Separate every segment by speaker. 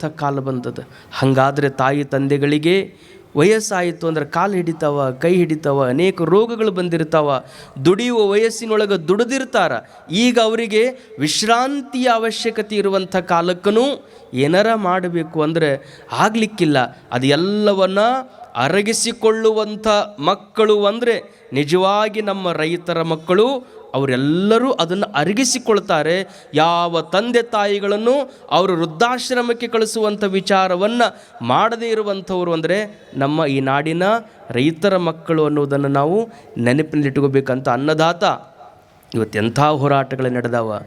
Speaker 1: ದುಡಿಯುವಂಥ ಕಾಲ ಬಂದದ. ಹಾಗಾದರೆ ತಾಯಿ ತಂದೆಗಳಿಗೆ ವಯಸ್ಸಾಯಿತು ಅಂದ್ರೆ ಕಾಲು ಹಿಡಿತಾವ, ಕೈ ಹಿಡಿತಾವ, ಅನೇಕ ರೋಗಗಳು ಬಂದಿರ್ತಾವ. ದುಡಿಯುವ ವಯಸ್ಸಿನೊಳಗೆ ದುಡಿದಿರ್ತಾರ. ಈಗ ಅವರಿಗೆ ವಿಶ್ರಾಂತಿಯ ಅವಶ್ಯಕತೆ ಇರುವಂಥ ಕಾಲಕ್ಕೂ ಏನಾರ ಮಾಡಬೇಕು ಅಂದರೆ ಆಗಲಿಕ್ಕಿಲ್ಲ. ಅದು ಎಲ್ಲವನ್ನ ಅರಗಿಸಿಕೊಳ್ಳುವಂಥ ಮಕ್ಕಳು ಅಂದರೆ ನಿಜವಾಗಿ ನಮ್ಮ ರೈತರ ಮಕ್ಕಳು. ಅವರೆಲ್ಲರೂ ಅದನ್ನು ಅರಗಿಸಿಕೊಳ್ತಾರೆ. ಯಾವ ತಂದೆ ತಾಯಿಗಳನ್ನು ಅವರು ವೃದ್ಧಾಶ್ರಮಕ್ಕೆ ಕಳಿಸುವಂಥ ವಿಚಾರವನ್ನು ಮಾಡದೇ ಇರುವಂಥವ್ರು ಅಂದರೆ ನಮ್ಮ ಈ ನಾಡಿನ ರೈತರ ಮಕ್ಕಳು ಅನ್ನೋದನ್ನು ನಾವು ನೆನಪಿನಲ್ಲಿಟ್ಕೋಬೇಕಂತ ಅನ್ನದಾತ ಇವತ್ತೆಂಥ ಹೋರಾಟಗಳು ನಡೆದಾವ.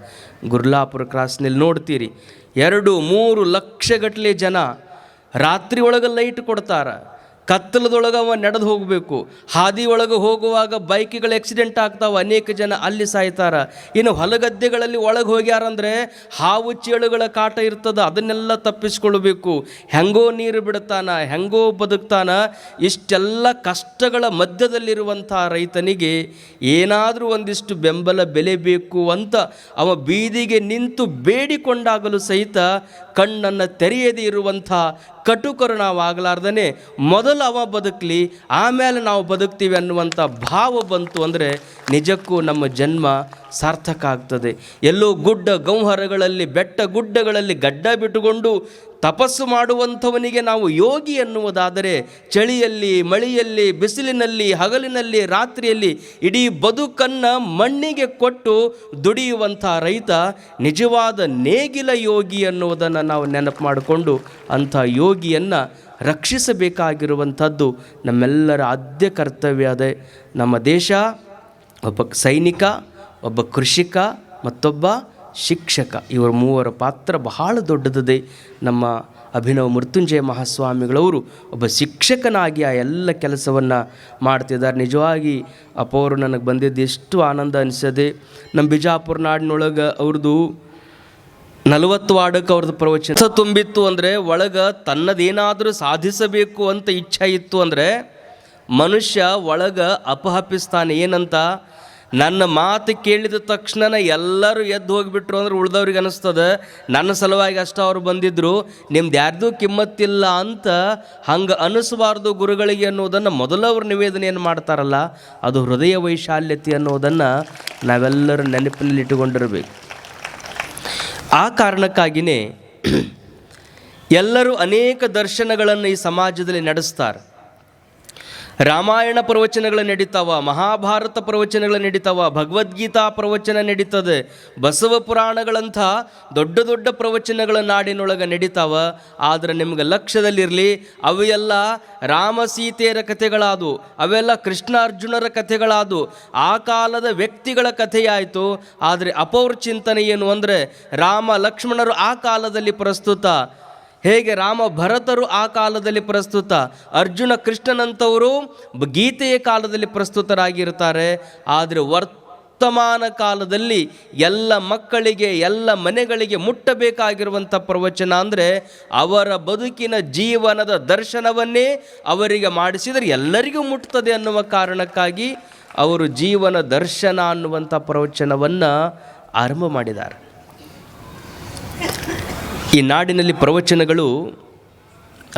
Speaker 1: ಗುರ್ಲಾಪುರ ಕ್ರಾಸ್ನಲ್ಲಿ ನೋಡ್ತೀರಿ, 2-3 ಲಕ್ಷಗಟ್ಟಲೆ ಜನ ರಾತ್ರಿ ಒಳಗೆ ಲೈಟ್ ಕೊಡ್ತಾರೆ. ಕತ್ತಲದೊಳಗೆ ಅವ ನಡೆದು ಹೋಗಬೇಕು. ಹಾದಿ ಒಳಗೆ ಹೋಗುವಾಗ ಬೈಕ್ಗಳು ಆಕ್ಸಿಡೆಂಟ್ ಆಗ್ತಾವೆ, ಅನೇಕ ಜನ ಅಲ್ಲಿ ಸಾಯ್ತಾರೆ. ಇನ್ನು ಹೊಲಗದ್ದೆಗಳಲ್ಲಿ ಒಳಗೆ ಹೋಗ್ಯಾರಂದರೆ ಹಾವು ಚೇಳುಗಳ ಕಾಟ ಇರ್ತದೆ, ಅದನ್ನೆಲ್ಲ ತಪ್ಪಿಸ್ಕೊಳ್ಬೇಕು. ಹೆಂಗೋ ನೀರು ಬಿಡ್ತಾನ, ಹೆಂಗೋ ಬದುಕ್ತಾನ. ಇಷ್ಟೆಲ್ಲ ಕಷ್ಟಗಳ ಮಧ್ಯದಲ್ಲಿರುವಂಥ ರೈತನಿಗೆ ಏನಾದರೂ ಒಂದಿಷ್ಟು ಬೆಂಬಲ ಬೆಲೆ ಬೇಕು ಅಂತ ಅವ ಬೀದಿಗೆ ನಿಂತು ಬೇಡಿಕೊಂಡಾಗಲೂ ಸಹಿತ ಕಣ್ಣನ್ನು ತೆರೆಯದೇ ಇರುವಂಥ ಕಟುಕರು ನಾವು ಆಗಲಾರ್ದೇ ಮೊದಲು ಅವ ಬದುಕಲಿ, ಆಮೇಲೆ ನಾವು ಬದುಕ್ತೀವಿ ಅನ್ನುವಂಥ ಭಾವ ಬಂತು ಅಂದರೆ ನಿಜಕ್ಕೂ ನಮ್ಮ ಜನ್ಮ ಸಾರ್ಥಕ ಆಗ್ತದೆ. ಎಲ್ಲೋ ಗುಡ್ಡ ಗೌಹರಗಳಲ್ಲಿ, ಬೆಟ್ಟ ಗುಡ್ಡಗಳಲ್ಲಿ ಗಡ್ಡ ಬಿಟ್ಟುಕೊಂಡು ತಪಸ್ಸು ಮಾಡುವಂಥವನಿಗೆ ನಾವು ಯೋಗಿ ಅನ್ನುವುದಾದರೆ, ಚಳಿಯಲ್ಲಿ, ಮಳೆಯಲ್ಲಿ, ಬಿಸಿಲಿನಲ್ಲಿ, ಹಗಲಿನಲ್ಲಿ, ರಾತ್ರಿಯಲ್ಲಿ ಇಡೀ ಬದುಕನ್ನು ಮಣ್ಣಿಗೆ ಕೊಟ್ಟು ದುಡಿಯುವಂಥ ರೈತ ನಿಜವಾದ ನೇಗಿಲ ಯೋಗಿ ಅನ್ನುವುದನ್ನು ನಾವು ನೆನಪು ಮಾಡಿಕೊಂಡು ಅಂಥ ಯೋಗಿಯನ್ನು ರಕ್ಷಿಸಬೇಕಾಗಿರುವಂಥದ್ದು ನಮ್ಮೆಲ್ಲರ ಆದ್ಯ ಕರ್ತವ್ಯ ಅದೇ. ನಮ್ಮ ದೇಶ ಒಬ್ಬ ಸೈನಿಕ, ಒಬ್ಬ ಕೃಷಿಕ, ಮತ್ತೊಬ್ಬ ಶಿಕ್ಷಕ, ಇವರ ಮೂವರ ಪಾತ್ರ ಬಹಳ ದೊಡ್ಡದಿದೆ. ನಮ್ಮ ಅಭಿನವ ಮೃತ್ಯುಂಜಯ ಮಹಾಸ್ವಾಮಿಗಳವರು ಒಬ್ಬ ಶಿಕ್ಷಕನಾಗಿ ಆ ಎಲ್ಲ ಕೆಲಸವನ್ನು ಮಾಡ್ತಿದ್ದಾರೆ. ನಿಜವಾಗಿ ಅಪ್ಪವರು ನನಗೆ ಬಂದಿದ್ದು ಎಷ್ಟು ಆನಂದ ಅನಿಸದೆ. ನಮ್ಮ ಬಿಜಾಪುರ ನಾಡಿನೊಳಗೆ ಅವ್ರದ್ದು 40 ವಾರ್ಡಕ್ಕೆ ಅವ್ರದ್ದು ಪ್ರವಚನ ತುಂಬಿತ್ತು. ಅಂದರೆ ಒಳಗೆ ತನ್ನದೇನಾದರೂ ಸಾಧಿಸಬೇಕು ಅಂತ ಇಚ್ಛೆ ಇತ್ತು ಅಂದರೆ ಮನುಷ್ಯ ಒಳಗೆ ಅಪಹಪಿಸ್ತಾನೆ. ಏನಂತ, ನನ್ನ ಮಾತು ಕೇಳಿದ ತಕ್ಷಣ ಎಲ್ಲರೂ ಎದ್ದು ಹೋಗಿಬಿಟ್ರು ಅಂದ್ರೆ ಉಳ್ದವ್ರಿಗೆ ಅನ್ನಿಸ್ತದೆ ನನ್ನ ಸಲುವಾಗಿ ಅಷ್ಟು ಅವ್ರು ಬಂದಿದ್ದರು, ನಿಮ್ದು ಯಾರ್ದೂ ಕಿಮ್ಮತ್ತಿಲ್ಲ ಅಂತ ಹಂಗೆ ಅನ್ನಿಸಬಾರ್ದು ಗುರುಗಳಿಗೆ ಅನ್ನೋದನ್ನು ಮೊದಲವರು ನಿವೇದನೆಯನ್ನು ಮಾಡ್ತಾರಲ್ಲ, ಅದು ಹೃದಯ ವೈಶಾಲ್ಯತೆ ಅನ್ನೋದನ್ನು ನಾವೆಲ್ಲರೂ ನೆನಪಿನಲ್ಲಿ ಇಟ್ಟುಕೊಂಡಿರಬೇಕು. ಆ ಕಾರಣಕ್ಕಾಗಿಯೇ ಎಲ್ಲರೂ ಅನೇಕ ದರ್ಶನಗಳನ್ನು ಈ ಸಮಾಜದಲ್ಲಿ ನಡೆಸ್ತಾರೆ. ರಾಮಾಯಣ ಪ್ರವಚನಗಳು ನಡೀತಾವ, ಮಹಾಭಾರತ ಪ್ರವಚನಗಳು ನಡೀತಾವ, ಭಗವದ್ಗೀತಾ ಪ್ರವಚನ ನಡೀತದೆ, ಬಸವ ಪುರಾಣಗಳಂಥ ದೊಡ್ಡ ದೊಡ್ಡ ಪ್ರವಚನಗಳ ನಾಡಿನೊಳಗೆ ನಡೀತಾವ. ಆದರೆ ನಿಮ್ಗೆ ಲಕ್ಷ್ಯದಲ್ಲಿರಲಿ, ಅವೆಲ್ಲ ರಾಮ ಸೀತೆಯರ ಕಥೆಗಳಾದವು, ಅವೆಲ್ಲ ಕೃಷ್ಣ ಅರ್ಜುನರ ಕಥೆಗಳಾದವು, ಆ ಕಾಲದ ವ್ಯಕ್ತಿಗಳ ಕಥೆಯಾಯಿತು. ಆದರೆ ಅಪೌರ ಚಿಂತನೆ ಏನು ಅಂದರೆ, ರಾಮ ಲಕ್ಷ್ಮಣರು ಆ ಕಾಲದಲ್ಲಿ ಪ್ರಸ್ತುತ, ಹೇಗೆ ರಾಮ ಭರತರು ಆ ಕಾಲದಲ್ಲಿ ಪ್ರಸ್ತುತ, ಅರ್ಜುನ ಕೃಷ್ಣನಂಥವರು ಗೀತೆಯ ಕಾಲದಲ್ಲಿ ಪ್ರಸ್ತುತರಾಗಿರ್ತಾರೆ. ಆದರೆ ವರ್ತಮಾನ ಕಾಲದಲ್ಲಿ ಎಲ್ಲ ಮಕ್ಕಳಿಗೆ, ಎಲ್ಲ ಮನೆಗಳಿಗೆ ಮುಟ್ಟಬೇಕಾಗಿರುವಂಥ ಪ್ರವಚನ ಅಂದರೆ ಅವರ ಬದುಕಿನ ಜೀವನದ ದರ್ಶನವನ್ನೇ ಅವರಿಗೆ ಮಾಡಿಸಿದರೆ ಎಲ್ಲರಿಗೂ ಮುಟ್ತದೆ ಅನ್ನುವ ಕಾರಣಕ್ಕಾಗಿ ಅವರು ಜೀವನ ದರ್ಶನ ಅನ್ನುವಂಥ ಪ್ರವಚನವನ್ನು ಆರಂಭ ಮಾಡಿದ್ದಾರೆ. ಈ ನಾಡಿನಲ್ಲಿ ಪ್ರವಚನಗಳು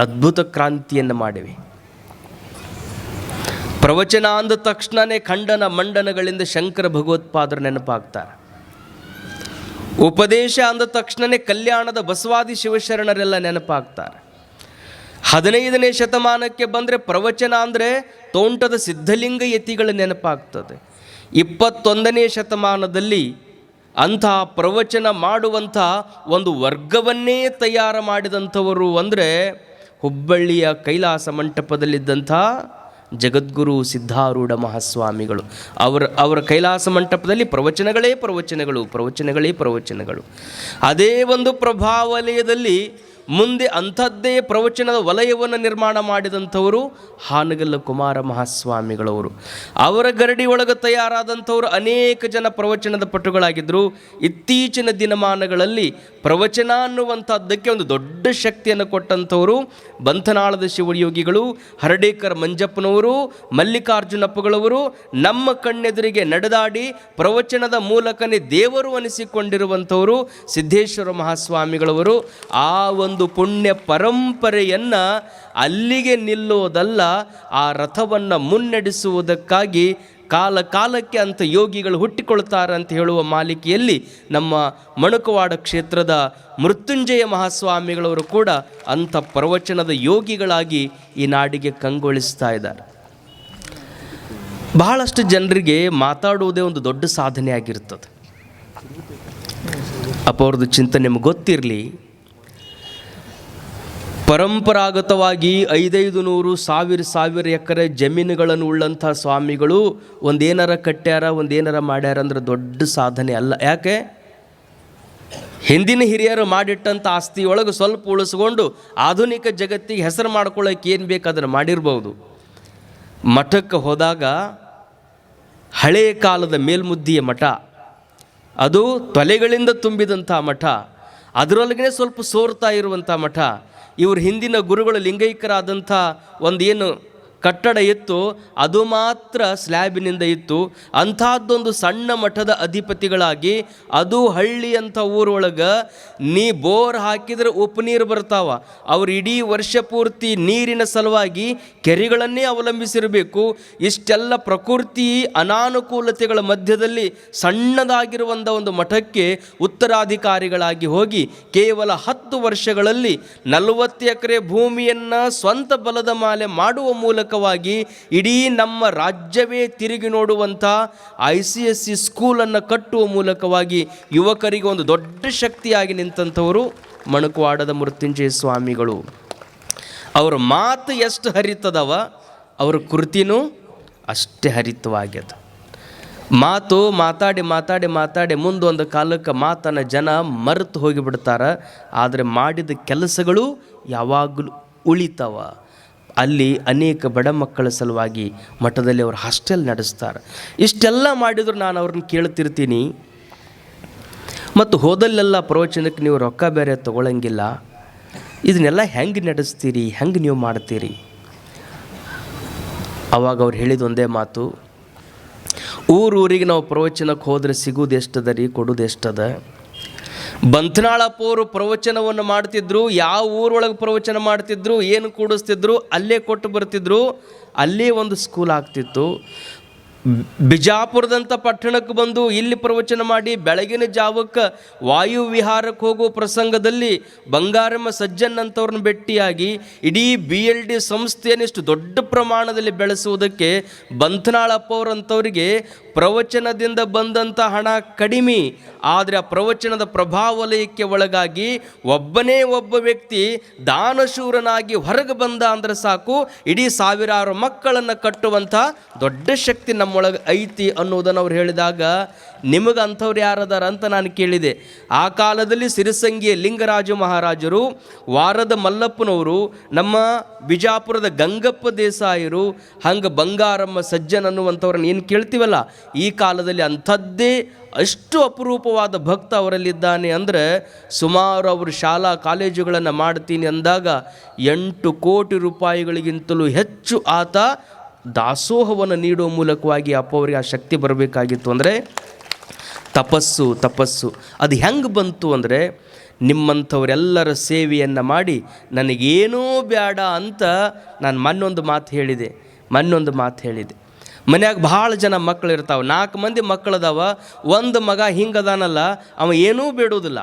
Speaker 1: ಅದ್ಭುತ ಕ್ರಾಂತಿಯನ್ನು ಮಾಡಿವೆ. ಪ್ರವಚನ ಅಂದ ತಕ್ಷಣವೇ ಖಂಡನ ಮಂಡನಗಳಿಂದ ಶಂಕರ ಭಗವತ್ಪಾದರು ನೆನಪಾಗ್ತಾರೆ. ಉಪದೇಶ ಅಂದ ತಕ್ಷಣವೇ ಕಲ್ಯಾಣದ ಬಸವಾದಿ ಶಿವಶರಣರೆಲ್ಲ ನೆನಪಾಗ್ತಾರೆ. 15ನೇ ಶತಮಾನಕ್ಕೆ ಬಂದರೆ ಪ್ರವಚನ ಅಂದರೆ ತೋಂಟದ ಸಿದ್ಧಲಿಂಗ ಯತಿಗಳ ನೆನಪಾಗ್ತದೆ. 21ನೇ ಶತಮಾನದಲ್ಲಿ ಅಂಥ ಪ್ರವಚನ ಮಾಡುವಂಥ ಒಂದು ವರ್ಗವನ್ನೇ ತಯಾರು ಮಾಡಿದಂಥವರು ಅಂದರೆ ಹುಬ್ಬಳ್ಳಿಯ ಕೈಲಾಸ ಮಂಟಪದಲ್ಲಿದ್ದಂಥ ಜಗದ್ಗುರು ಸಿದ್ಧಾರೂಢ ಮಹಾಸ್ವಾಮಿಗಳು. ಅವರ ಕೈಲಾಸ ಮಂಟಪದಲ್ಲಿ ಪ್ರವಚನಗಳೇ ಪ್ರವಚನಗಳು. ಅದೇ ಒಂದು ಪ್ರಭಾವಲಯದಲ್ಲಿ ಮುಂದೆ ಅಂಥದ್ದೇ ಪ್ರವಚನದ ವಲಯವನ್ನು ನಿರ್ಮಾಣ ಮಾಡಿದಂಥವರು ಹಾನಗಲ್ಲ ಕುಮಾರ ಮಹಾಸ್ವಾಮಿಗಳವರು. ಅವರ ಗರಡಿ ಒಳಗೆ ತಯಾರಾದಂಥವರು ಅನೇಕ ಜನ ಪ್ರವಚನದ ಪಟುಗಳಾಗಿದ್ದರು. ಇತ್ತೀಚಿನ ದಿನಮಾನಗಳಲ್ಲಿ ಪ್ರವಚನ ಅನ್ನುವಂಥದ್ದಕ್ಕೆ ಒಂದು ದೊಡ್ಡ ಶಕ್ತಿಯನ್ನು ಕೊಟ್ಟಂಥವರು ಬಂಧನಾಳದ ಶಿವಯೋಗಿಗಳು, ಹರಡೇಕರ್ ಮಂಜಪ್ಪನವರು, ಮಲ್ಲಿಕಾರ್ಜುನಪ್ಪಗಳವರು. ನಮ್ಮ ಕಣ್ಣೆದುರಿಗೆ ನಡೆದಾಡಿ ಪ್ರವಚನದ ಮೂಲಕನೇ ದೇವರು ಅನಿಸಿಕೊಂಡಿರುವಂಥವರು ಸಿದ್ದೇಶ್ವರ ಮಹಾಸ್ವಾಮಿಗಳವರು. ಆ ಒಂದು ಒಂದು ಪುಣ್ಯ ಪರಂಪರೆಯನ್ನು ಅಲ್ಲಿಗೆ ನಿಲ್ಲೋದಲ್ಲ, ಆ ರಥವನ್ನು ಮುನ್ನಡೆಸುವುದಕ್ಕಾಗಿ ಕಾಲ ಕಾಲಕ್ಕೆ ಅಂಥ ಯೋಗಿಗಳು ಹುಟ್ಟಿಕೊಳ್ತಾರೆ ಅಂತ ಹೇಳುವ ಮಾಲಿಕೆಯಲ್ಲಿ ನಮ್ಮ ಮಣಕವಾಡ ಕ್ಷೇತ್ರದ ಮೃತ್ಯುಂಜಯ ಮಹಾಸ್ವಾಮಿಗಳವರು ಕೂಡ ಅಂಥ ಪ್ರವಚನದ ಯೋಗಿಗಳಾಗಿ ಈ ನಾಡಿಗೆ ಕಂಗೊಳಿಸ್ತಾ ಇದ್ದಾರೆ. ಬಹಳಷ್ಟು ಜನರಿಗೆ ಮಾತಾಡುವುದೇ ಒಂದು ದೊಡ್ಡ ಸಾಧನೆ ಆಗಿರ್ತದೆ. ಅಪ್ಪ ಅವ್ರದ್ದು ಚಿಂತನೆ ನಿಮಗೆ ಗೊತ್ತಿರಲಿ. ಪರಂಪರಾಗತವಾಗಿ 500-1000 ಎಕರೆ ಜಮೀನುಗಳನ್ನು ಉಳ್ಳಂಥ ಸ್ವಾಮಿಗಳು ಒಂದೇನಾರ ಕಟ್ಟ್ಯಾರ, ಒಂದೇನಾರ ಮಾಡ್ಯಾರ ಅಂದ್ರೆ ದೊಡ್ಡ ಸಾಧನೆ ಅಲ್ಲ. ಯಾಕೆ? ಹಿಂದಿನ ಹಿರಿಯರು ಮಾಡಿಟ್ಟಂಥ ಆಸ್ತಿಯೊಳಗೆ ಸ್ವಲ್ಪ ಉಳಿಸ್ಕೊಂಡು ಆಧುನಿಕ ಜಗತ್ತಿಗೆ ಹೆಸರು ಮಾಡ್ಕೊಳ್ಳೋಕೆ ಏನು ಬೇಕಾದ್ರೆ ಮಾಡಿರ್ಬೋದು. ಮಠಕ್ಕೆ ಹೋದಾಗ ಹಳೆಯ ಕಾಲದ ಮೇಲ್ಮುದ್ದಿಯ ಮಠ, ಅದು ತೊಲೆಗಳಿಂದ ತುಂಬಿದಂಥ ಮಠ, ಅದರೊಳಗೇ ಸ್ವಲ್ಪ ಸೋರ್ತಾ ಇರುವಂಥ ಮಠ. ಇವರು ಹಿಂದಿನ ಗುರುಗಳು ಲಿಂಗೈಕ್ಯರಾದಂಥ ಒಂದೇನು ಕಟ್ಟಡ ಇತ್ತು, ಅದು ಮಾತ್ರ ಸ್ಲ್ಯಾಬಿನಿಂದ ಇತ್ತು. ಅಂಥದ್ದೊಂದು ಸಣ್ಣ ಮಠದ ಅಧಿಪತಿಗಳಾಗಿ, ಅದು ಹಳ್ಳಿ ಅಂತ ಊರೊಳಗೆ ನೀ ಬೋರ್ ಹಾಕಿದರೆ ಉಪನೀರು ಬರ್ತಾವ. ಅವ್ರು ಇಡೀ ವರ್ಷ ಪೂರ್ತಿ ನೀರಿನ ಸಲುವಾಗಿ ಕೆರೆಗಳನ್ನೇ ಅವಲಂಬಿಸಿರಬೇಕು. ಇಷ್ಟೆಲ್ಲ ಪ್ರಕೃತಿ ಅನಾನುಕೂಲತೆಗಳ ಮಧ್ಯದಲ್ಲಿ ಸಣ್ಣದಾಗಿರುವಂಥ ಒಂದು ಮಠಕ್ಕೆ ಉತ್ತರಾಧಿಕಾರಿಗಳಾಗಿ ಹೋಗಿ ಕೇವಲ 10 ವರ್ಷಗಳಲ್ಲಿ 40 ಎಕರೆ ಭೂಮಿಯನ್ನು ಸ್ವಂತ ಬಲದ ಮಾಲೆ ಮಾಡುವ ಮೂಲಕವಾಗಿ ಇಡೀ ನಮ್ಮ ರಾಜ್ಯವೇ ತಿರುಗಿ ನೋಡುವಂಥ ICSE ಸ್ಕೂಲನ್ನು ಕಟ್ಟುವ ಮೂಲಕವಾಗಿ ಯುವಕರಿಗೆ ಒಂದು ದೊಡ್ಡ ಶಕ್ತಿಯಾಗಿ ನಿಂತಂಥವರು ಮಣಕವಾಡದ ಮೃತ್ಯುಂಜಯ ಸ್ವಾಮಿಗಳು. ಅವರ ಮಾತು ಎಷ್ಟು ಹರಿತದವ, ಅವರ ಕೃತಿನೂ ಅಷ್ಟೇ ಹರಿತವಾಗ್ಯದ. ಮಾತು ಮಾತಾಡಿ ಮಾತಾಡಿ ಮಾತಾಡಿ ಮುಂದೊಂದು ಕಾಲಕ್ಕೆ ಮಾತನ್ನು ಜನ ಮರೆತು ಹೋಗಿಬಿಡ್ತಾರೆ. ಆದರೆ ಮಾಡಿದ ಕೆಲಸಗಳು ಯಾವಾಗಲೂ ಉಳಿತಾವ. ಅಲ್ಲಿ ಅನೇಕ ಬಡ ಮಕ್ಕಳ ಸಲುವಾಗಿ ಮಠದಲ್ಲಿ ಅವರು ಹಾಸ್ಟೆಲ್ ನಡೆಸ್ತಾರೆ. ಇಷ್ಟೆಲ್ಲ ಮಾಡಿದ್ರು ನಾನು ಅವ್ರನ್ನ ಕೇಳ್ತಿರ್ತೀನಿ, ಮತ್ತು ಹೋದಲ್ಲೆಲ್ಲ ಪ್ರವಚನಕ್ಕೆ ನೀವು ರೊಕ್ಕ ಬೇರೆ ತೊಗೊಳಂಗಿಲ್ಲ, ಇದನ್ನೆಲ್ಲ ಹೆಂಗೆ ನಡೆಸ್ತೀರಿ, ಹೆಂಗೆ ನೀವು ಮಾಡ್ತೀರಿ? ಅವಾಗ ಅವ್ರು ಹೇಳಿದ ಒಂದೇ ಮಾತು, ಊರಿಗೆ ನಾವು ಪ್ರವಚನಕ್ಕೆ ಹೋದರೆ ಸಿಗೋದು ಎಷ್ಟದ ರೀ, ಕೊಡೋದು ಎಷ್ಟದ? ಬಂತನಾಳಪ್ಪ ಅವರು ಪ್ರವಚನವನ್ನು ಮಾಡ್ತಿದ್ರು, ಯಾವ ಊರೊಳಗೆ ಪ್ರವಚನ ಮಾಡ್ತಿದ್ರು, ಏನು ಕೂಡಿಸ್ತಿದ್ರು, ಅಲ್ಲೇ ಕೊಟ್ಟು ಬರ್ತಿದ್ರು. ಅಲ್ಲೇ ಒಂದು ಸ್ಕೂಲ್ ಆಗ್ತಿತ್ತು. ಬಿಜಾಪುರದಂಥ ಪಟ್ಟಣಕ್ಕೆ ಬಂದು ಇಲ್ಲಿ ಪ್ರವಚನ ಮಾಡಿ ಬೆಳಗಿನ ಜಾವಕ್ಕೆ ವಾಯು ವಿಹಾರಕ್ಕೆ ಹೋಗುವ ಪ್ರಸಂಗದಲ್ಲಿ ಬಂಗಾರಮ್ಮ ಸಜ್ಜನ್ ಅಂತವ್ರನ್ನ ಭೇಟಿಯಾಗಿ ಇಡೀ BLD ಸಂಸ್ಥೆಯನ್ನಿಷ್ಟು ದೊಡ್ಡ ಪ್ರಮಾಣದಲ್ಲಿ ಬೆಳೆಸುವುದಕ್ಕೆ ಬಂತನಾಳಪ್ಪ ಅವರಂಥವರಿಗೆ ಪ್ರವಚನದಿಂದ ಬಂದಂಥ ಹಣ ಕಡಿಮೆ, ಆದರೆ ಆ ಪ್ರವಚನದ ಪ್ರಭಾವಲಯಕ್ಕೆ ಒಳಗಾಗಿ ಒಬ್ಬನೇ ಒಬ್ಬ ವ್ಯಕ್ತಿ ದಾನಶೂರನಾಗಿ ಹೊರಗೆ ಬಂದ ಅಂದರೆ ಸಾಕು, ಇಡೀ ಸಾವಿರಾರು ಮಕ್ಕಳನ್ನು ಕಟ್ಟುವಂಥ ದೊಡ್ಡ ಶಕ್ತಿ ನಮ್ಮೊಳಗೆ ಐತಿ ಅನ್ನೋದನ್ನು ಅವ್ರು ಹೇಳಿದಾಗ, ನಿಮಗೆ ಅಂಥವ್ರು ಯಾರದಾರ ಅಂತ ನಾನು ಕೇಳಿದೆ. ಆ ಕಾಲದಲ್ಲಿ ಸಿರಿಸಂಗಿಯ ಲಿಂಗರಾಜ ಮಹಾರಾಜರು, ವಾರದ ಮಲ್ಲಪ್ಪನವರು, ನಮ್ಮ ಬಿಜಾಪುರದ ಗಂಗಪ್ಪ ದೇಸಾಯರು, ಹಂಗೆ ಬಂಗಾರಮ್ಮ ಸಜ್ಜನ್ ಅನ್ನುವಂಥವ್ರನ್ನ ಏನು ಕೇಳ್ತೀವಲ್ಲ, ಈ ಕಾಲದಲ್ಲಿ ಅಂಥದ್ದೇ ಅಷ್ಟು ಅಪರೂಪವಾದ ಭಕ್ತ ಅವರಲ್ಲಿದ್ದಾನೆ. ಅಂದರೆ ಸುಮಾರು ಅವರು ಶಾಲಾ ಕಾಲೇಜುಗಳನ್ನು ಮಾಡ್ತೀನಿ ಅಂದಾಗ 8 ಕೋಟಿ ರೂಪಾಯಿಗಳಿಗಿಂತಲೂ ಹೆಚ್ಚು ಆತ ದಾಸೋಹವನ್ನು ನೀಡುವ ಮೂಲಕವಾಗಿ ಅಪ್ಪವರಿಗೆ ಆ ಶಕ್ತಿ ಬರಬೇಕಾಗಿತ್ತು. ಅಂದರೆ ತಪಸ್ಸು ಅದು ಹೆಂಗೆ ಬಂತು ಅಂದರೆ, ನಿಮ್ಮಂಥವರೆಲ್ಲರ ಸೇವೆಯನ್ನು ಮಾಡಿ ನನಗೇನೂ ಬೇಡ ಅಂತ ನಾನು ಮೊನ್ನೊಂದು ಮಾತು ಹೇಳಿದೆ. ಮನ್ಯಾಗ ಭಾಳ ಜನ ಮಕ್ಕಳು ಇರ್ತಾವೆ, 4 ಮಂದಿ ಮಕ್ಕಳದಾವ, ಒಂದು ಮಗ ಹಿಂಗದಾನಲ್ಲ, ಅವ ಏನೂ ಬೇಡೋದಿಲ್ಲ.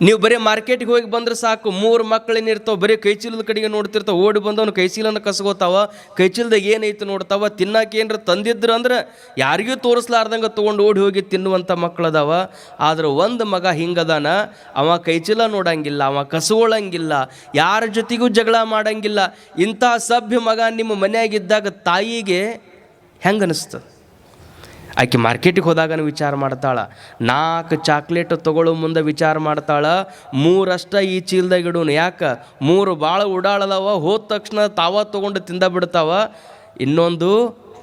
Speaker 1: ನೀವು ಬರೀ ಮಾರ್ಕೆಟಿಗೆ ಹೋಗಿ ಬಂದ್ರೆ ಸಾಕು, 3 ಮಕ್ಕಳೇನಿರ್ತಾವೆ ಬರೀ ಕೈಚೀಲದ ಕಡೆಗೆ ನೋಡ್ತಿರ್ತಾವೆ, ಓಡಿ ಬಂದವನು ಕೈಚೀಲನ ಕಸ್ಕೋತಾವ, ಕೈಚೀಲದಾಗ ಏನೈತೆ ನೋಡ್ತಾವ, ತಿನ್ನಕ್ಕೆ ಏನರ ತಂದಿದ್ರು ಅಂದ್ರೆ ಯಾರಿಗೂ ತೋರಿಸ್ಲಾರ್ದಂಗೆ ತೊಗೊಂಡು ಓಡಿ ಹೋಗಿ ತಿನ್ನುವಂಥ ಮಕ್ಕಳದಾವ. ಆದ್ರೆ ಒಂದು ಮಗ ಹಿಂಗದಾನ, ಅವ ಕೈಚೀಲ ನೋಡಂಗಿಲ್ಲ, ಅವ ಕಸ್ಕೊಳ್ಳಂಗಿಲ್ಲ, ಯಾರ ಜೊತೆಗೂ ಜಗಳ ಮಾಡಂಗಿಲ್ಲ. ಇಂಥ ಸಭ್ಯ ಮಗ ನಿಮ್ಮ ಮನೆಯಾಗಿದ್ದಾಗ ತಾಯಿಗೆ ಹೆಂಗೆ ಅನಿಸ್ತದೆ? ಆಕೆ ಮಾರ್ಕೆಟಿಗೆ ಹೋದಾಗನೂ ವಿಚಾರ ಮಾಡ್ತಾಳೆ, 4 ಚಾಕ್ಲೇಟ್ ತೊಗೊಳ್ಳೋ ಮುಂದೆ ವಿಚಾರ ಮಾಡ್ತಾಳೆ, 3 ಈ ಚೀಲ್ದಾಗ ಇಡೋನು, ಯಾಕೆ 3 ಭಾಳ ಉಡಾಳದವ, ಹೋದ ತಕ್ಷಣ ತಾವ ತೊಗೊಂಡು ತಿಂದ ಬಿಡ್ತಾವ. ಇನ್ನೊಂದು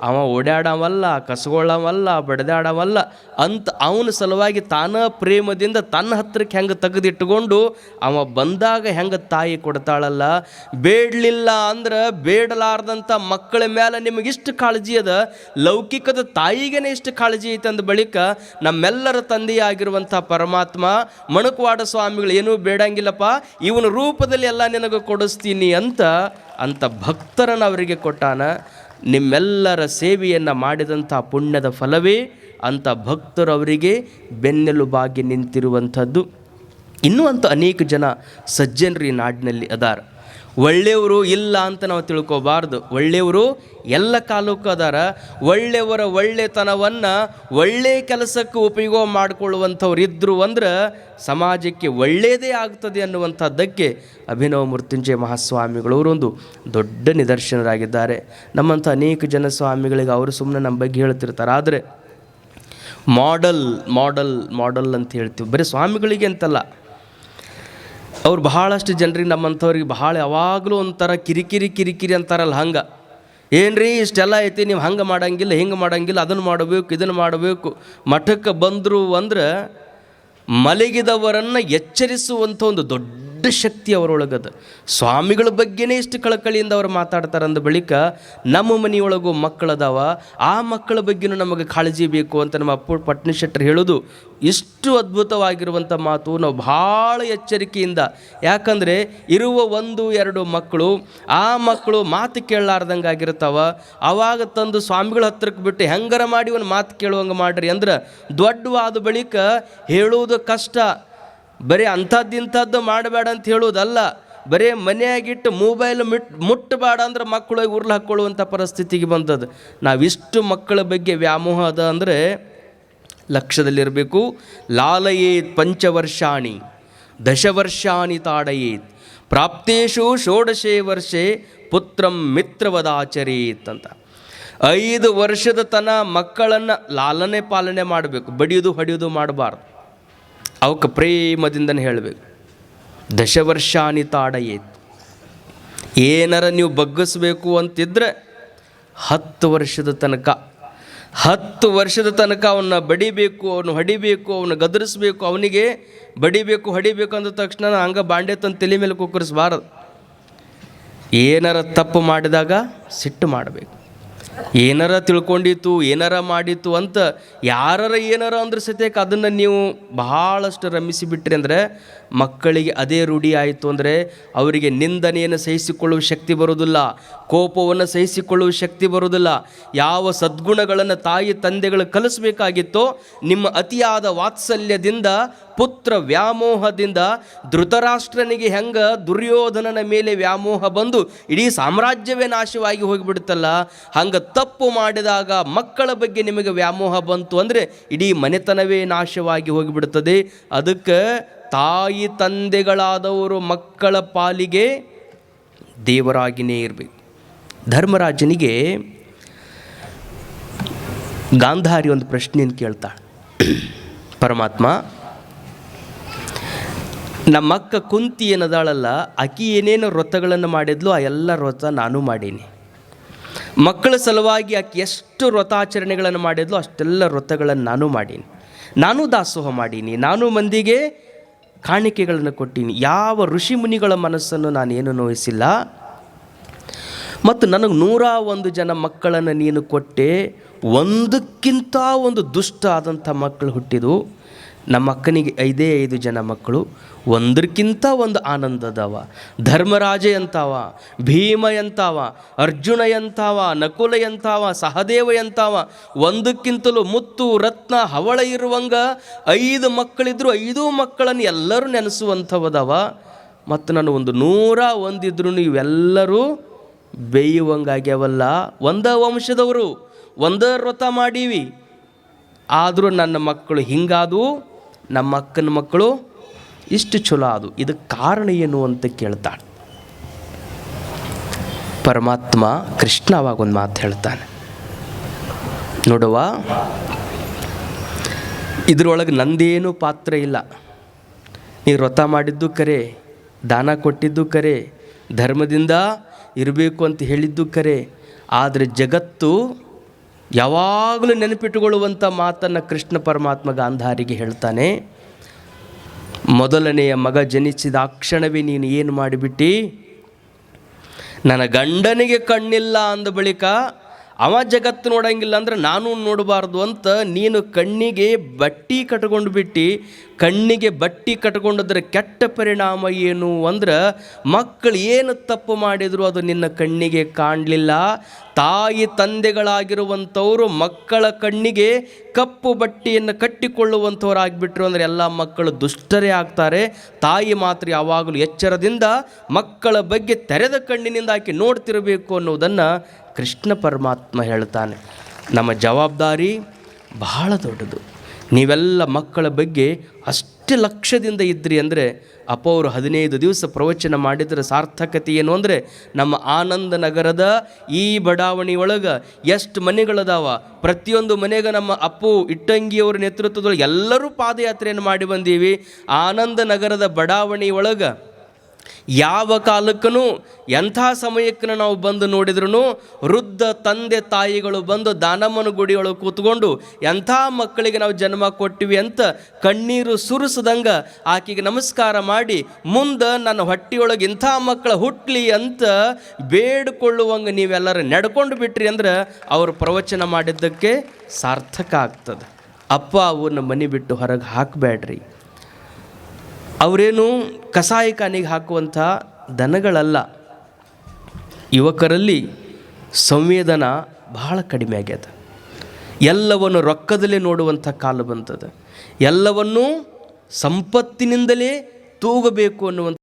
Speaker 1: ಅವ ಓಡಾಡವಲ್ಲ, ಕಸ್ಕೊಳ್ಳವಲ್ಲ, ಬಡ್ದಾಡವಲ್ಲ ಅಂತ ಅವನ ಸಲುವಾಗಿ ತಾನ ಪ್ರೇಮದಿಂದ ತನ್ನ ಹತ್ರಕ್ಕೆ ಹೆಂಗೆ ತೆಗೆದಿಟ್ಟುಕೊಂಡು ಅವ ಬಂದಾಗ ಹೆಂಗೆ ತಾಯಿ ಕೊಡ್ತಾಳಲ್ಲ, ಬೇಡಲಿಲ್ಲ ಅಂದ್ರೆ ಬೇಡಲಾರ್ದಂಥ ಮಕ್ಕಳ ಮೇಲೆ ನಿಮಗಿಷ್ಟು ಕಾಳಜಿ ಅದ, ಲೌಕಿಕದ ತಾಯಿಗೇನೆ ಇಷ್ಟು ಕಾಳಜಿ ಐತೆ ಅಂದ ಬಳಿಕ ನಮ್ಮೆಲ್ಲರ ತಂದೆಯಾಗಿರುವಂಥ ಪರಮಾತ್ಮ ಮಣಕವಾಡ ಸ್ವಾಮಿಗಳು ಏನೂ ಬೇಡಂಗಿಲ್ಲಪ್ಪ, ಇವನ ರೂಪದಲ್ಲಿ ಎಲ್ಲ ನಿನಗೆ ಕೊಡಿಸ್ತೀನಿ ಅಂತ ಭಕ್ತರನ್ನು ಅವರಿಗೆ ಕೊಟ್ಟಾನ. ನಿಮ್ಮೆಲ್ಲರ ಸೇವೆಯನ್ನು ಮಾಡಿದಂಥ ಪುಣ್ಯದ ಫಲವೇ ಅಂಥ ಭಕ್ತರು ಅವರಿಗೆ ಬೆನ್ನೆಲುಬಾಗಿ ನಿಂತಿರುವಂಥದ್ದು. ಇನ್ನೂ ಅಂತ ಅನೇಕ ಜನ ಸಜ್ಜನರು ಈ ನಾಡಿನಲ್ಲಿ ಅದಾರ. ಒಳ್ಳೆಯವರು ಇಲ್ಲ ಅಂತ ನಾವು ತಿಳ್ಕೊಬಾರ್ದು. ಒಳ್ಳೆಯವರು ಎಲ್ಲ ಕಾಲಕ್ಕೂ ಅದಾರ. ಒಳ್ಳೆಯವರ ಒಳ್ಳೆತನವನ್ನು ಒಳ್ಳೆಯ ಕೆಲಸಕ್ಕೆ ಉಪಯೋಗ ಮಾಡಿಕೊಳ್ಳುವಂಥವ್ರು ಇದ್ದರು ಅಂದ್ರೆ ಸಮಾಜಕ್ಕೆ ಒಳ್ಳೆಯದೇ ಆಗ್ತದೆ ಅನ್ನುವಂಥದ್ದಕ್ಕೆ ಅಭಿನವ ಮೃತ್ಯುಂಜಯ ಮಹಾಸ್ವಾಮಿಗಳವರೊಂದು ದೊಡ್ಡ ನಿದರ್ಶನರಾಗಿದ್ದಾರೆ. ನಮ್ಮಂಥ ಅನೇಕ ಜನ ಸ್ವಾಮಿಗಳಿಗೆ ಅವರು ಸುಮ್ಮನೆ ನಮ್ಮ ಬಗ್ಗೆ ಹೇಳ್ತಿರ್ತಾರೆ. ಆದರೆ ಮಾಡೆಲ್ ಅಂತ ಹೇಳ್ತೀವಿ. ಬರೀ ಸ್ವಾಮಿಗಳಿಗೆ ಅಂತಲ್ಲ, ಅವ್ರು ಬಹಳಷ್ಟು ಜನರಿಗೆ ನಮ್ಮಂಥವ್ರಿಗೆ ಬಹಳ ಯಾವಾಗಲೂ ಒಂಥರ ಕಿರಿಕಿರಿ ಅಂತಾರಲ್ಲ, ಹಂಗೆ ಏನ್ರಿ ಇಷ್ಟೆಲ್ಲ ಐತಿ, ನೀವು ಹಂಗೆ ಮಾಡಂಗಿಲ್ಲ, ಹಿಂಗೆ ಮಾಡಂಗಿಲ್ಲ, ಅದನ್ನು ಮಾಡಬೇಕು, ಇದನ್ನು ಮಾಡಬೇಕು. ಮಠಕ್ಕೆ ಬಂದರು ಅಂದ್ರೆ ಮಲಗಿದವರನ್ನು ಎಚ್ಚರಿಸುವಂಥ ಒಂದು ದೊಡ್ಡ ಶಕ್ತಿ ಅವರೊಳಗದ. ಸ್ವಾಮಿಗಳ ಬಗ್ಗೆನೇ ಇಷ್ಟು ಕಳಕಳಿಯಿಂದ ಅವರು ಮಾತಾಡ್ತಾರೆ ಅಂದ ಬಳಿಕ ನಮ್ಮ ಮನೆಯೊಳಗೂ ಮಕ್ಕಳದಾವ, ಆ ಮಕ್ಕಳ ಬಗ್ಗೆನೂ ನಮಗೆ ಕಾಳಜಿ ಬೇಕು ಅಂತ ನಮ್ಮ ಅಪ್ಪು ಪಟ್ನಶೆಟ್ಟರು ಹೇಳೋದು ಇಷ್ಟು ಅದ್ಭುತವಾಗಿರುವಂಥ ಮಾತು. ನಾವು ಭಾಳ ಎಚ್ಚರಿಕೆಯಿಂದ, ಯಾಕಂದರೆ ಇರುವ 1-2 ಮಕ್ಕಳು, ಆ ಮಕ್ಕಳು ಮಾತು ಕೇಳಲಾರ್ದಂಗೆ ಆಗಿರ್ತಾವ. ಆವಾಗ ತಂದು ಸ್ವಾಮಿಗಳ ಹತ್ರಕ್ಕೆ ಬಿಟ್ಟು ಹೆಂಗಾರ ಮಾಡಿ ಒಂದು ಮಾತು ಕೇಳುವಂಗೆ ಮಾಡ್ರಿ ಅಂದ್ರೆ ದೊಡ್ಡವಾದ ಬಳಿಕ ಹೇಳುವುದು ಕಷ್ಟ. ಬರೀ ಅಂಥದ್ದಿಂಥದ್ದು ಮಾಡಬೇಡ ಅಂತ ಹೇಳೋದಲ್ಲ, ಬರೀ ಮನೆಯಾಗಿಟ್ಟು ಮೊಬೈಲ್ ಮುಟ್ಟಬೇಡ ಅಂದ್ರೆ ಮಕ್ಕಳಿಗೆ ಉರ್ಲು ಹಾಕ್ಕೊಳ್ಳುವಂಥ ಪರಿಸ್ಥಿತಿಗೆ ಬಂದದ್ದು. ನಾವಿಷ್ಟು ಮಕ್ಕಳ ಬಗ್ಗೆ ವ್ಯಾಮೋಹ ಅದ ಅಂದರೆ ಲಕ್ಷ್ಯದಲ್ಲಿರಬೇಕು. ಲಾಲಯೇತ್ ಪಂಚವರ್ಷಾಣಿ ದಶವರ್ಷಾಣಿ ತಾಡಯೇತ್ ಪ್ರಾಪ್ತೇಶು ಷೋಡಶೇ ವರ್ಷೆ ಪುತ್ರಂ ಮಿತ್ರವದಾಚರೇತ್ ಅಂತ. 5 ವರ್ಷದ ತನ ಮಕ್ಕಳನ್ನು ಲಾಲನೆ ಪಾಲನೆ ಮಾಡಬೇಕು. ಬಡಿಯೋದು ಹೊಡೆಯೋದು ಮಾಡಬಾರ್ದು, ಅವಕ್ಕೆ ಪ್ರೇಮದಿಂದನೇ ಹೇಳಬೇಕು. ದಶವರ್ಷಾಣಿ ತಾಡಯೇತ್, ಏನಾರ ನೀವು ಬಗ್ಗಿಸ್ಬೇಕು ಅಂತಿದ್ರೆ 10 ವರ್ಷದ ತನಕ ಅವನ್ನ ಬಡಿಬೇಕು, ಅವನು ಹೊಡಿಬೇಕು, ಅವನು ಗದರಿಸ್ಬೇಕು. ಅವನಿಗೆ ಬಡಿಬೇಕು ಹೊಡಿಬೇಕು ಅಂದ ತಕ್ಷಣ ಹಂಗೆ ಬಾಂಡೆ ತಂದು ತಲೆ ಮೇಲೆ ಕುಕ್ಕರಿಸ್ಬಾರದು. ಏನಾರ ತಪ್ಪು ಮಾಡಿದಾಗ ಸಿಟ್ಟು ಮಾಡಬೇಕು. ಏನಾರ ತಿಳ್ಕೊಂಡಿತ್ತು, ಏನಾರ ಮಾಡಿತ್ತು ಅಂತ ಯಾರಾರ ಏನಾರ ಅಂದ್ರೆ ಸತ್ಯಕ್ಕೆ ಅದನ್ನು ನೀವು ಬಹಳಷ್ಟು ರಮಿಸಿಬಿಟ್ರಿ ಅಂದರೆ ಮಕ್ಕಳಿಗೆ ಅದೇ ರೂಢಿ ಆಯಿತು ಅಂದರೆ ಅವರಿಗೆ ನಿಂದನೆಯನ್ನು ಸಹಿಸಿಕೊಳ್ಳುವ ಶಕ್ತಿ ಬರೋದಿಲ್ಲ, ಕೋಪವನ್ನು ಸಹಿಸಿಕೊಳ್ಳುವ ಶಕ್ತಿ ಬರೋದಿಲ್ಲ. ಯಾವ ಸದ್ಗುಣಗಳನ್ನು ತಾಯಿ ತಂದೆಗಳು ಕಲಿಸಬೇಕಾಗಿತ್ತೋ ನಿಮ್ಮ ಅತಿಯಾದ ವಾತ್ಸಲ್ಯದಿಂದ, ಪುತ್ರ ವ್ಯಾಮೋಹದಿಂದ ಧೃತರಾಷ್ಟ್ರನಿಗೆ ಹೆಂಗೆ ದುರ್ಯೋಧನನ ಮೇಲೆ ವ್ಯಾಮೋಹ ಬಂದು ಇಡೀ ಸಾಮ್ರಾಜ್ಯವೇ ನಾಶವಾಗಿ ಹೋಗಿಬಿಡುತ್ತಲ್ಲ, ಹಂಗೆ ತಪ್ಪು ಮಾಡಿದಾಗ ಮಕ್ಕಳ ಬಗ್ಗೆ ನಿಮಗೆ ವ್ಯಾಮೋಹ ಬಂತು ಅಂದರೆ ಇಡೀ ಮನೆತನವೇ ನಾಶವಾಗಿ ಹೋಗಿಬಿಡುತ್ತದೆ. ಅದಕ್ಕೆ ತಾಯಿ ತಂದೆಗಳಾದವರು ಮಕ್ಕಳ ಪಾಲಿಗೆ ದೇವರಾಗಿಯೇ ಇರಬೇಕು. ಧರ್ಮರಾಜನಿಗೆ ಗಾಂಧಾರಿ ಒಂದು ಪ್ರಶ್ನೆಯನ್ನು ಕೇಳ್ತಾಳೆ. ಪರಮಾತ್ಮ, ನಮ್ಮಕ್ಕ ಕುಂತಿ ಏನದಾಳಲ್ಲ, ಆಕಿ ಏನೇನು ವ್ರತಗಳನ್ನು ಮಾಡಿದ್ಲು ಆ ಎಲ್ಲ ವ್ರತ ನಾನು ಮಾಡೀನಿ. ಮಕ್ಕಳ ಸಲುವಾಗಿ ಆಕೆ ಎಷ್ಟು ವ್ರತಾಚರಣೆಗಳನ್ನು ಮಾಡಿದ್ಲು ಅಷ್ಟೆಲ್ಲ ವ್ರತಗಳನ್ನು ನಾನು ಮಾಡೀನಿ. ನಾನು ದಾಸೋಹ ಮಾಡೀನಿ, ನಾನು ಮಂದಿಗೆ ಕಾಣಿಕೆಗಳನ್ನು ಕೊಟ್ಟೀನಿ. ಯಾವ ಋಷಿ ಮುನಿಗಳ ಮನಸ್ಸನ್ನು ನಾನೇನು ನೋಯಿಸಿಲ್ಲ. ಮತ್ತು ನನಗೆ 101 ಜನ ಮಕ್ಕಳನ್ನು ನೀನು ಕೊಟ್ಟೆ. ಒಂದಕ್ಕಿಂತ ಒಂದು ದುಷ್ಟ ಆದಂಥ ಮಕ್ಕಳು ಹುಟ್ಟಿದು. ನಮ್ಮ ಅಕ್ಕನಿಗೆ 5 ಜನ ಮಕ್ಕಳು, ಒಂದಕ್ಕಿಂತ ಒಂದು ಆನಂದದವ. ಧರ್ಮರಾಜ ಎಂತಾವ, ಭೀಮ ಎಂತಾವ, ಅರ್ಜುನ ಎಂತಾವ, ನಕುಲ ಎಂತಾವ, ಸಹದೇವ ಎಂತಾವ, ಒಂದಕ್ಕಿಂತಲೂ ಮುತ್ತು ರತ್ನ ಹವಳ ಇರುವಂಗ 5 ಮಕ್ಕಳಿದ್ರು 5 ಮಕ್ಕಳನ್ನು ಎಲ್ಲರೂ ನೆನೆಸುವಂಥವದವ. ಮತ್ತು ನಾನು 101 ಇದ್ರೂ ಇವೆಲ್ಲರೂ ಬೇಯುವಂಗಾಗ್ಯವಲ್ಲ. ಒಂದೇ ವಂಶದವರು, ಒಂದೇ ವ್ರತ ಮಾಡೀವಿ, ಆದರೂ ನನ್ನ ಮಕ್ಕಳು ಹಿಂಗಾದವು, ನಮ್ಮ ಅಕ್ಕನ ಮಕ್ಕಳು ಇಷ್ಟು ಚಲೋ ಅದು. ಇದಕ್ಕೆ ಕಾರಣ ಏನು ಅಂತ ಕೇಳ್ತಾಳೆ. ಪರಮಾತ್ಮ ಕೃಷ್ಣ ಅವಾಗ ಒಂದು ಮಾತು ಹೇಳ್ತಾನೆ, ನೋಡುವ, ಇದರೊಳಗೆ ನಂದೇನೂ ಪಾತ್ರ ಇಲ್ಲ. ನೀ ವ್ರತ ಮಾಡಿದ್ದು ಕರೆ, ದಾನ ಕೊಟ್ಟಿದ್ದು ಕರೆ, ಧರ್ಮದಿಂದ ಇರಬೇಕು ಅಂತ ಹೇಳಿದ್ದು ಕರೆ. ಆದರೆ ಜಗತ್ತು ಯಾವಾಗಲೂ ನೆನಪಿಟ್ಟುಕೊಳ್ಳುವಂಥ ಮಾತನ್ನು ಕೃಷ್ಣ ಪರಮಾತ್ಮ ಗಾಂಧಾರಿಗೆ ಹೇಳ್ತಾನೆ. ಮೊದಲನೆಯ ಮಗ ಜನಿಸಿದ ಕ್ಷಣವೇ ನೀನು ಏನು ಮಾಡಿಬಿಟ್ಟು, ನನ್ನ ಗಂಡನಿಗೆ ಕಣ್ಣಿಲ್ಲ ಅಂದ ಬಳಿಕ ಅವ ಜಗತ್ತು ನೋಡಂಗಿಲ್ಲ ಅಂದ್ರೆ ನಾನು ನೋಡಬಾರ್ದು ಅಂತ ನೀನು ಕಣ್ಣಿಗೆ ಬಟ್ಟಿ ಕಟ್ಕೊಂಡು ಬಿಟ್ಟು, ಕಣ್ಣಿಗೆ ಬಟ್ಟಿ ಕಟ್ಕೊಂಡದ್ರ ಕೆಟ್ಟ ಪರಿಣಾಮ ಏನು ಅಂದ್ರೆ ಮಕ್ಕಳು ಏನು ತಪ್ಪು ಮಾಡಿದ್ರು ಅದು ನಿನ್ನ ಕಣ್ಣಿಗೆ ಕಾಣಲಿಲ್ಲ. ತಾಯಿ ತಂದೆಗಳಾಗಿರುವಂಥವರು ಮಕ್ಕಳ ಕಣ್ಣಿಗೆ ಕಪ್ಪು ಬಟ್ಟೆಯನ್ನು ಕಟ್ಟಿಕೊಳ್ಳುವಂಥವ್ರು ಆಗಿಬಿಟ್ರು ಅಂದರೆ ಎಲ್ಲ ಮಕ್ಕಳು ದುಷ್ಟರೇ ಆಗ್ತಾರೆ. ತಾಯಿ ಮಾತ್ರ ಯಾವಾಗಲೂ ಎಚ್ಚರದಿಂದ ಮಕ್ಕಳ ಬಗ್ಗೆ ತೆರೆದ ಕಣ್ಣಿನಿಂದ ಆಕೆ ನೋಡ್ತಿರಬೇಕು ಅನ್ನೋದನ್ನು ಕೃಷ್ಣ ಪರಮಾತ್ಮ ಹೇಳ್ತಾನೆ. ನಮ್ಮ ಜವಾಬ್ದಾರಿ ಬಹಳ ದೊಡ್ಡದು. ನೀವೆಲ್ಲ ಮಕ್ಕಳ ಬಗ್ಗೆ ಅಷ್ಟು ಲಕ್ಷ್ಯದಿಂದ ಇದ್ರಿ ಅಂದರೆ ಅವರು 15 ದಿವಸ ಪ್ರವಚನ ಮಾಡಿದರೆ ಸಾರ್ಥಕತೆ ಏನು ಅಂದರೆ, ನಮ್ಮ ಆನಂದ ನಗರದ ಈ ಬಡಾವಣೆ ಒಳಗೆ ಎಷ್ಟು ಮನೆಗಳದಾವ, ಪ್ರತಿಯೊಂದು ಮನೆಗೆ ನಮ್ಮ ಅಪ್ಪು ಇಟ್ಟಂಗಿಯವರ ನೇತೃತ್ವದೊಳಗೆ ಎಲ್ಲರೂ ಪಾದಯಾತ್ರೆಯನ್ನು ಮಾಡಿ ಬಂದೀವಿ. ಆನಂದ ನಗರದ ಬಡಾವಣೆ ಒಳಗೆ ಯಾವ ಕಾಲಕ್ಕೂ ಎಂಥ ಸಮಯಕ್ಕೆ ನಾವು ಬಂದು ನೋಡಿದ್ರೂ ವೃದ್ಧ ತಂದೆ ತಾಯಿಗಳು ಬಂದು ದಾನಮ್ಮನ ಗುಡಿಯೊಳಗೆ ಕೂತ್ಕೊಂಡು ಎಂಥ ಮಕ್ಕಳಿಗೆ ನಾವು ಜನ್ಮ ಕೊಟ್ಟಿವಿ ಅಂತ ಕಣ್ಣೀರು ಸುರಿಸ್ದಂಗೆ ಆಕೆಗೆ ನಮಸ್ಕಾರ ಮಾಡಿ, ಮುಂದೆ ನನ್ನ ಹೊಟ್ಟೆಯೊಳಗೆ ಇಂಥ ಮಕ್ಕಳ ಹುಟ್ಟಲಿ ಅಂತ ಬೇಡಿಕೊಳ್ಳುವಂಗೆ ನೀವೆಲ್ಲರೂ ನಡ್ಕೊಂಡು ಬಿಟ್ರಿ ಅಂದ್ರೆ ಅವರು ಪ್ರವಚನ ಮಾಡಿದ್ದಕ್ಕೆ ಸಾರ್ಥಕ ಆಗ್ತದೆ. ಅಪ್ಪ ಅವನ್ನ ಮನೆ ಬಿಟ್ಟು ಹೊರಗೆ ಹಾಕಬೇಡ್ರಿ. ಅವರೇನು ಕಸಾಯಿಖಾನೆಗೆ ಹಾಕುವಂಥ ದನಗಳಲ್ಲ. ಯುವಕರಲ್ಲಿ ಸಂವೇದನ ಬಹಳ ಕಡಿಮೆ ಆಗ್ಯದ. ಎಲ್ಲವನ್ನು ರೊಕ್ಕದಲ್ಲೇ ನೋಡುವಂಥ ಕಾಲ ಬಂತದ. ಎಲ್ಲವನ್ನೂ ಸಂಪತ್ತಿನಿಂದಲೇ ತೂಗಬೇಕು ಅನ್ನುವಂಥ